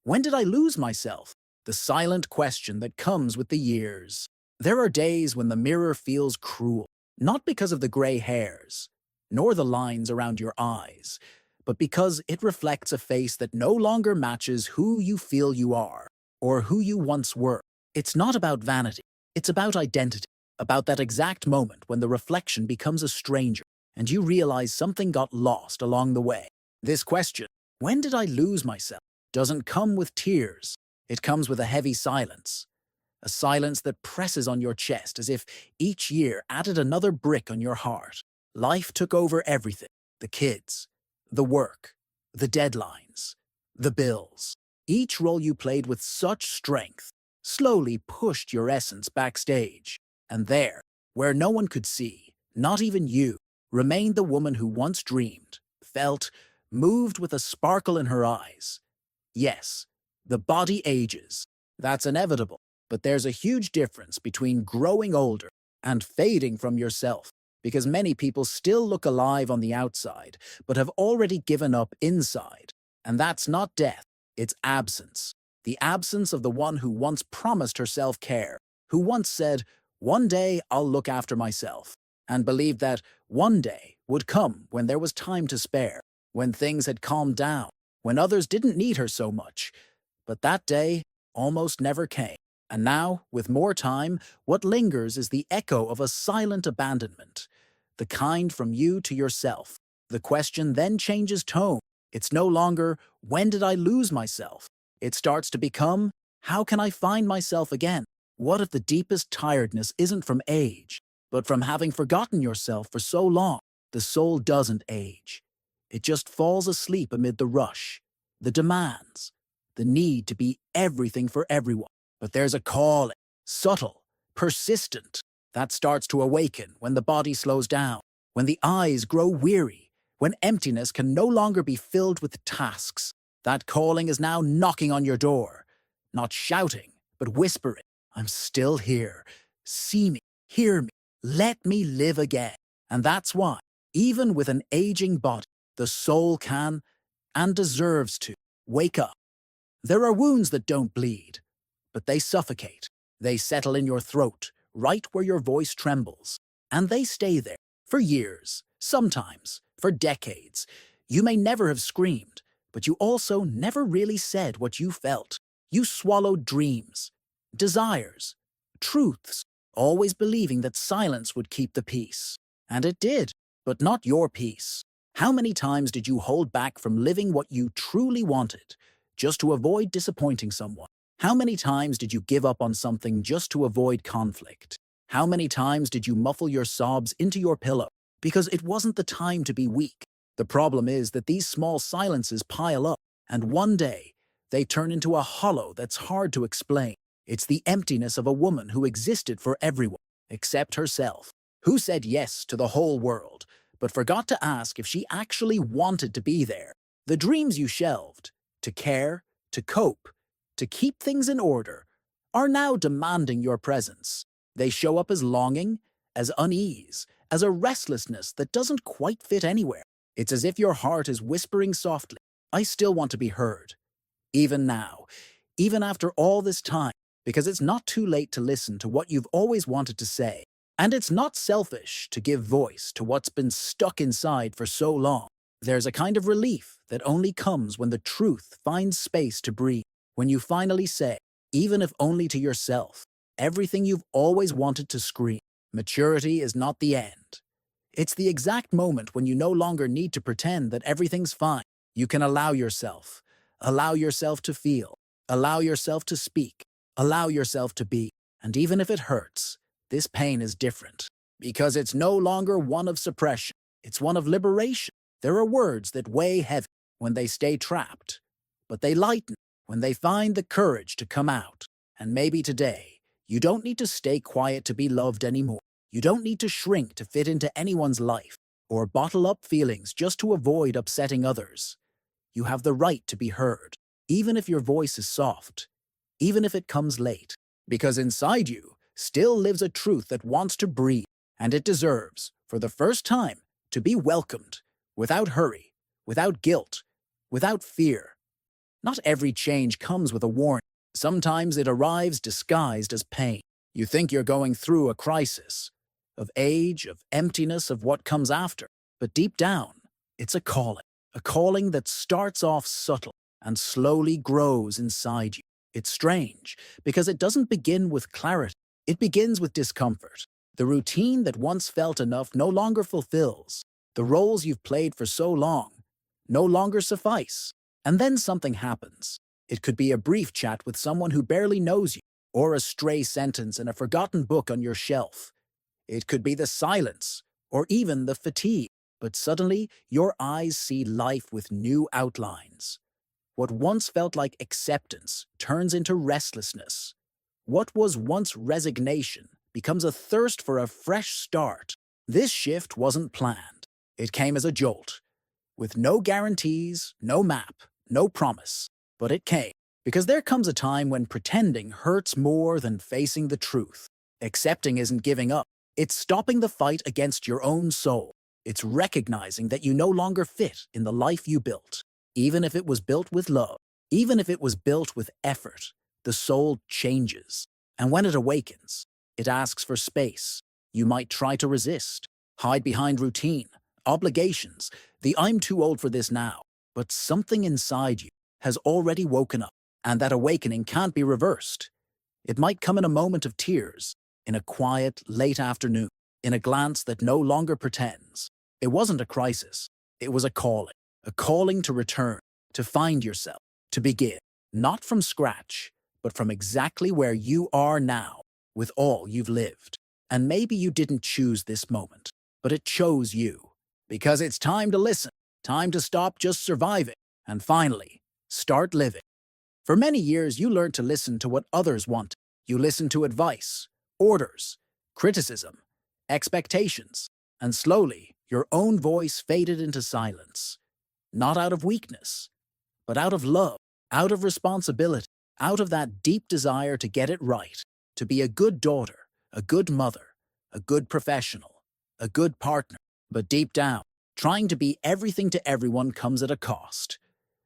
When did I lose myself? The silent question that comes with the years. There are days when the mirror feels cruel, not because of the gray hairs, nor the lines around your eyes, but because it reflects a face that no longer matches who you feel you are, or who you once were. It's not about vanity, it's about identity, about that exact moment when the reflection becomes a stranger, and you realize something got lost along the way. This question, when did I lose myself, doesn't come with tears. It comes with a heavy silence. A silence that presses on your chest as if each year added another brick on your heart. Life took over everything. The kids, the work, the deadlines, the bills. Each role you played with such strength slowly pushed your essence backstage. And there, where no one could see, not even you, remained the woman who once dreamed, felt, moved with a sparkle in her eyes. Yes, the body ages. That's inevitable. But there's a huge difference between growing older and fading from yourself, because many people still look alive on the outside, but have already given up inside. And that's not death, it's absence. The absence of the one who once promised herself care, who once said, "One day I'll look after myself," and believed that one day would come when there was time to spare, when things had calmed down, when others didn't need her so much. But that day almost never came. And now, with more time, what lingers is the echo of a silent abandonment, the kind from you to yourself. The question then changes tone. It's no longer, when did I lose myself? It starts to become, how can I find myself again? What if the deepest tiredness isn't from age, but from having forgotten yourself for so long? The soul doesn't age. It just falls asleep amid the rush, the demands, the need to be everything for everyone. But there's a calling, subtle, persistent, that starts to awaken when the body slows down, when the eyes grow weary, when emptiness can no longer be filled with tasks. That calling is now knocking on your door, not shouting, but whispering, "I'm still here. See me, hear me, let me live again." And that's why, even with an aging body, the soul can, and deserves to, wake up. There are wounds that don't bleed, but they suffocate. They settle in your throat, right where your voice trembles. And they stay there for years, sometimes for decades. You may never have screamed, but you also never really said what you felt. You swallowed dreams, desires, truths, always believing that silence would keep the peace. And it did, but not your peace. How many times did you hold back from living what you truly wanted, just to avoid disappointing someone? How many times did you give up on something just to avoid conflict? How many times did you muffle your sobs into your pillow because it wasn't the time to be weak? The problem is that these small silences pile up, and one day they turn into a hollow that's hard to explain. It's the emptiness of a woman who existed for everyone, except herself, who said yes to the whole world, but forgot to ask if she actually wanted to be there. The dreams you shelved, to care, to cope, to keep things in order, are now demanding your presence. They show up as longing, as unease, as a restlessness that doesn't quite fit anywhere. It's as if your heart is whispering softly, "I still want to be heard." Even now, even after all this time, because it's not too late to listen to what you've always wanted to say. And it's not selfish to give voice to what's been stuck inside for so long. There's a kind of relief that only comes when the truth finds space to breathe. When you finally say, even if only to yourself, everything you've always wanted to scream. Maturity is not the end. It's the exact moment when you no longer need to pretend that everything's fine. You can allow yourself to feel, allow yourself to speak, allow yourself to be. And even if it hurts, this pain is different. Because it's no longer one of suppression, it's one of liberation. There are words that weigh heavy when they stay trapped, but they lighten when they find the courage to come out. And maybe today, you don't need to stay quiet to be loved anymore. You don't need to shrink to fit into anyone's life, or bottle up feelings just to avoid upsetting others. You have the right to be heard, even if your voice is soft, even if it comes late. Because inside you still lives a truth that wants to breathe, and it deserves, for the first time, to be welcomed, without hurry, without guilt, without fear. Not every change comes with a warning. Sometimes it arrives disguised as pain. You think you're going through a crisis of age, of emptiness, of what comes after. But deep down, it's a calling that starts off subtle and slowly grows inside you. It's strange because it doesn't begin with clarity. It begins with discomfort. The routine that once felt enough no longer fulfills. The roles you've played for so long no longer suffice. And then something happens. It could be a brief chat with someone who barely knows you, or a stray sentence in a forgotten book on your shelf. It could be the silence, or even the fatigue. But suddenly, your eyes see life with new outlines. What once felt like acceptance turns into restlessness. What was once resignation becomes a thirst for a fresh start. This shift wasn't planned. It came as a jolt, with no guarantees, no map, no promise. But it came, because there comes a time when pretending hurts more than facing the truth. Accepting isn't giving up. It's stopping the fight against your own soul. It's recognizing that you no longer fit in the life you built. Even if it was built with love, even if it was built with effort, the soul changes. And when it awakens, it asks for space. You might try to resist, hide behind routine, obligations, the "I'm too old for this now." But something inside you has already woken up, and that awakening can't be reversed. It might come in a moment of tears, in a quiet, late afternoon, in a glance that no longer pretends. It wasn't a crisis. It was a calling to return, to find yourself, to begin, not from scratch, but from exactly where you are now, with all you've lived. And maybe you didn't choose this moment, but it chose you. Because it's time to listen, time to stop just surviving, and finally, start living. For many years, you learned to listen to what others wanted. You listened to advice, orders, criticism, expectations, and slowly, your own voice faded into silence. Not out of weakness, but out of love, out of responsibility, out of that deep desire to get it right, to be a good daughter, a good mother, a good professional, a good partner. But deep down, trying to be everything to everyone comes at a cost.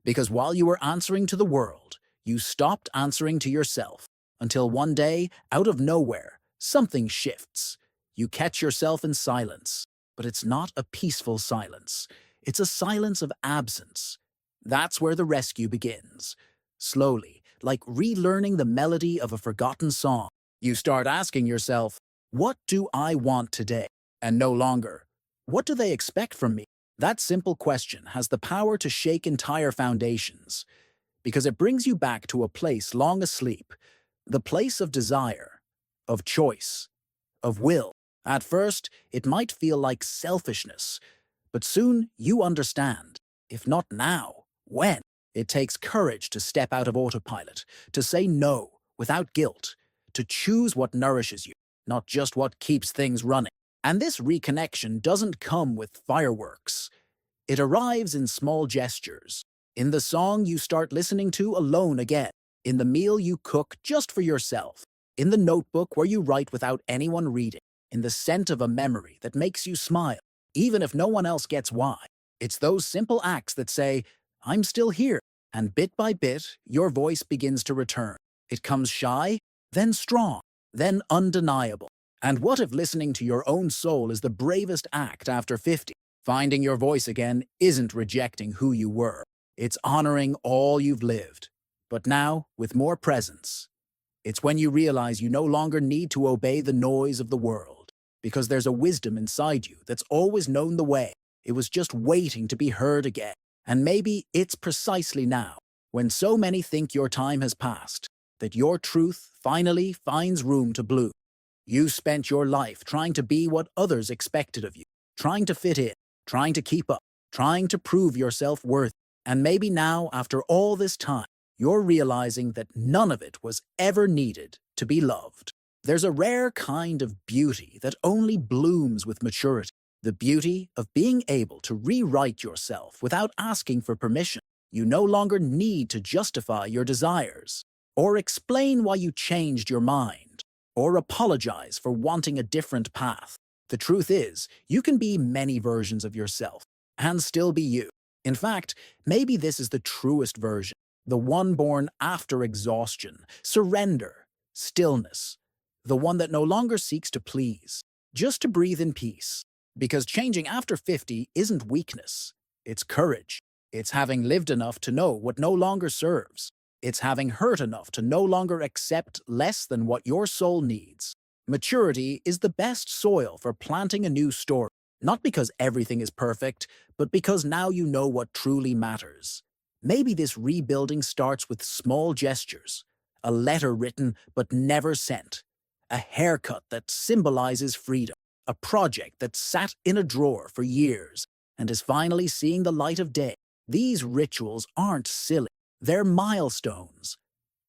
Because while you were answering to the world, you stopped answering to yourself. Until one day, out of nowhere, something shifts. You catch yourself in silence. But it's not a peaceful silence. It's a silence of absence. That's where the rescue begins. Slowly, like relearning the melody of a forgotten song, you start asking yourself, what do I want today? And no longer, what do they expect from me? That simple question has the power to shake entire foundations, because it brings you back to a place long asleep, the place of desire, of choice, of will. At first, it might feel like selfishness, but soon you understand. If not now, when? It takes courage to step out of autopilot, to say no without guilt, to choose what nourishes you, not just what keeps things running. And this reconnection doesn't come with fireworks. It arrives in small gestures, in the song you start listening to alone again, in the meal you cook just for yourself, in the notebook where you write without anyone reading, in the scent of a memory that makes you smile, even if no one else gets why. It's those simple acts that say, I'm still here, and bit by bit, your voice begins to return. It comes shy, then strong, then undeniable. And what if listening to your own soul is the bravest act after 50? Finding your voice again isn't rejecting who you were. It's honoring all you've lived. But now, with more presence. It's when you realize you no longer need to obey the noise of the world, because there's a wisdom inside you that's always known the way. It was just waiting to be heard again. And maybe it's precisely now, when so many think your time has passed, that your truth finally finds room to bloom. You spent your life trying to be what others expected of you, trying to fit in, trying to keep up, trying to prove yourself worthy. And maybe now, after all this time, you're realizing that none of it was ever needed to be loved. There's a rare kind of beauty that only blooms with maturity, the beauty of being able to rewrite yourself without asking for permission. You no longer need to justify your desires, or explain why you changed your mind, or apologize for wanting a different path. The truth is, you can be many versions of yourself and still be you. In fact, maybe this is the truest version, the one born after exhaustion, surrender, stillness, the one that no longer seeks to please, just to breathe in peace. Because changing after 50 isn't weakness, it's courage. It's having lived enough to know what no longer serves. It's having hurt enough to no longer accept less than what your soul needs. Maturity is the best soil for planting a new story, not because everything is perfect, but because now you know what truly matters. Maybe this rebuilding starts with small gestures, a letter written but never sent, a haircut that symbolizes freedom, a project that sat in a drawer for years and is finally seeing the light of day. These rituals aren't silly, they're milestones,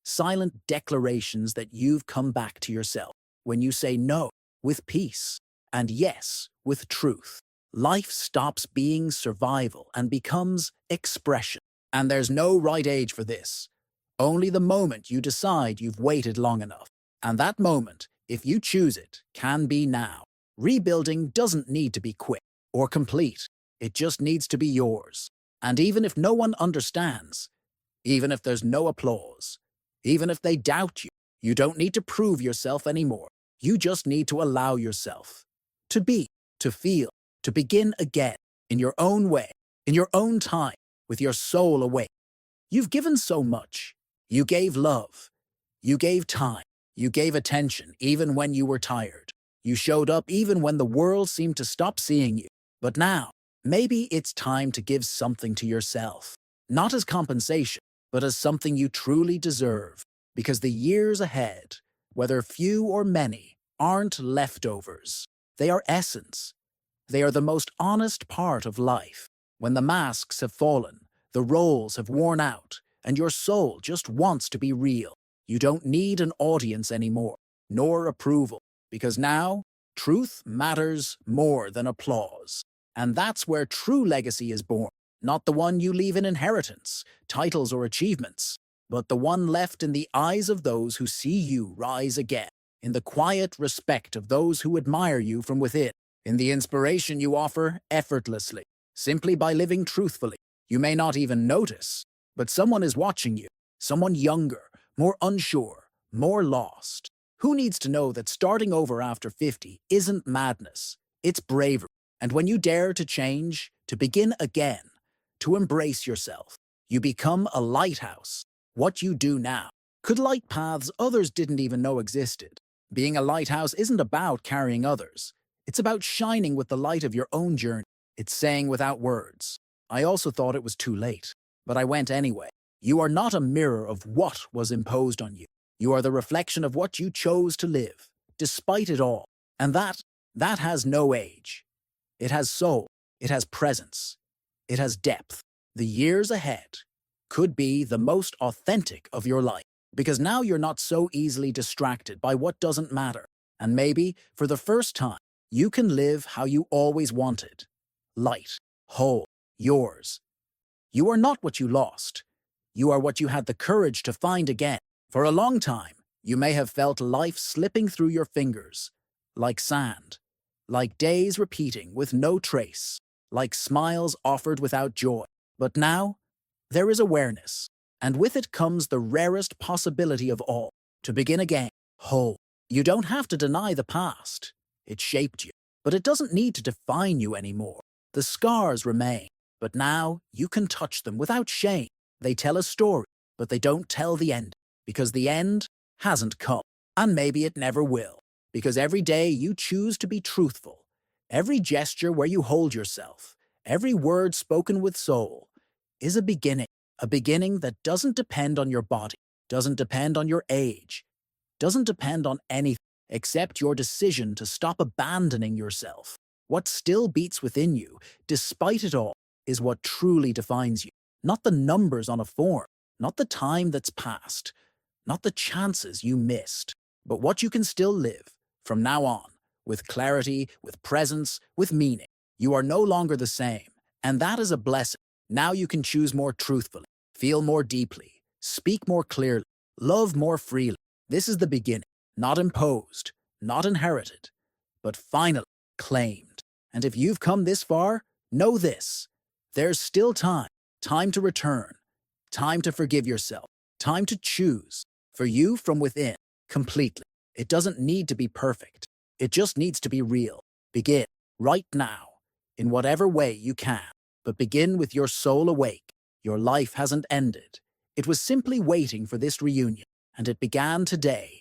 silent declarations that you've come back to yourself when you say no with peace and yes with truth. Life stops being survival and becomes expression. And there's no right age for this. Only the moment you decide you've waited long enough. And that moment, if you choose it, can be now. Rebuilding doesn't need to be quick or complete. It just needs to be yours. And even if no one understands, even if there's no applause, even if they doubt you, you don't need to prove yourself anymore. You just need to allow yourself to be, to feel, to begin again, in your own way, in your own time, with your soul awake. You've given so much. You gave love. You gave time. You gave attention even when you were tired. You showed up even when the world seemed to stop seeing you. But now, maybe it's time to give something to yourself. Not as compensation, but as something you truly deserve. Because the years ahead, whether few or many, aren't leftovers. They are essence. They are the most honest part of life. When the masks have fallen, the roles have worn out, and your soul just wants to be real. You don't need an audience anymore, nor approval, because now, truth matters more than applause. And that's where true legacy is born. Not the one you leave in inheritance, titles or achievements, but the one left in the eyes of those who see you rise again, in the quiet respect of those who admire you from within, in the inspiration you offer effortlessly, simply by living truthfully. You may not even notice, but someone is watching you, someone younger, more unsure, more lost. Who needs to know that starting over after 50 isn't madness, it's bravery. And when you dare to change, to begin again, to embrace yourself, you become a lighthouse. What you do now could light paths others didn't even know existed. Being a lighthouse isn't about carrying others. It's about shining with the light of your own journey. It's saying without words, I also thought it was too late, but I went anyway. You are not a mirror of what was imposed on you. You are the reflection of what you chose to live, despite it all. And that has no age. It has soul. It has presence. It has depth. The years ahead could be the most authentic of your life, because now you're not so easily distracted by what doesn't matter. And maybe, for the first time, you can live how you always wanted. Light, whole, yours. You are not what you lost. You are what you had the courage to find again. For a long time, you may have felt life slipping through your fingers, like sand, like days repeating with no trace, like smiles offered without joy. But now, there is awareness, and with it comes the rarest possibility of all, to begin again, whole. You don't have to deny the past. It shaped you, but it doesn't need to define you anymore. The scars remain, but now you can touch them without shame. They tell a story, but they don't tell the end, because the end hasn't come, and maybe it never will. Because every day you choose to be truthful, every gesture where you hold yourself, every word spoken with soul, is a beginning that doesn't depend on your body, doesn't depend on your age, doesn't depend on anything except your decision to stop abandoning yourself. What still beats within you, despite it all, is what truly defines you. Not the numbers on a form, not the time that's passed, not the chances you missed, but what you can still live from now on, with clarity, with presence, with meaning. You are no longer the same, and that is a blessing. Now you can choose more truthfully, feel more deeply, speak more clearly, love more freely. This is the beginning, not imposed, not inherited, but finally claimed. And if you've come this far, know this: there's still time to return, Time to forgive yourself. Time to choose. For you from within, completely. It doesn't need to be perfect. It just needs to be real. Begin right now, in whatever way you can. But begin with your soul awake. Your life hasn't ended. It was simply waiting for this reunion, and it began today.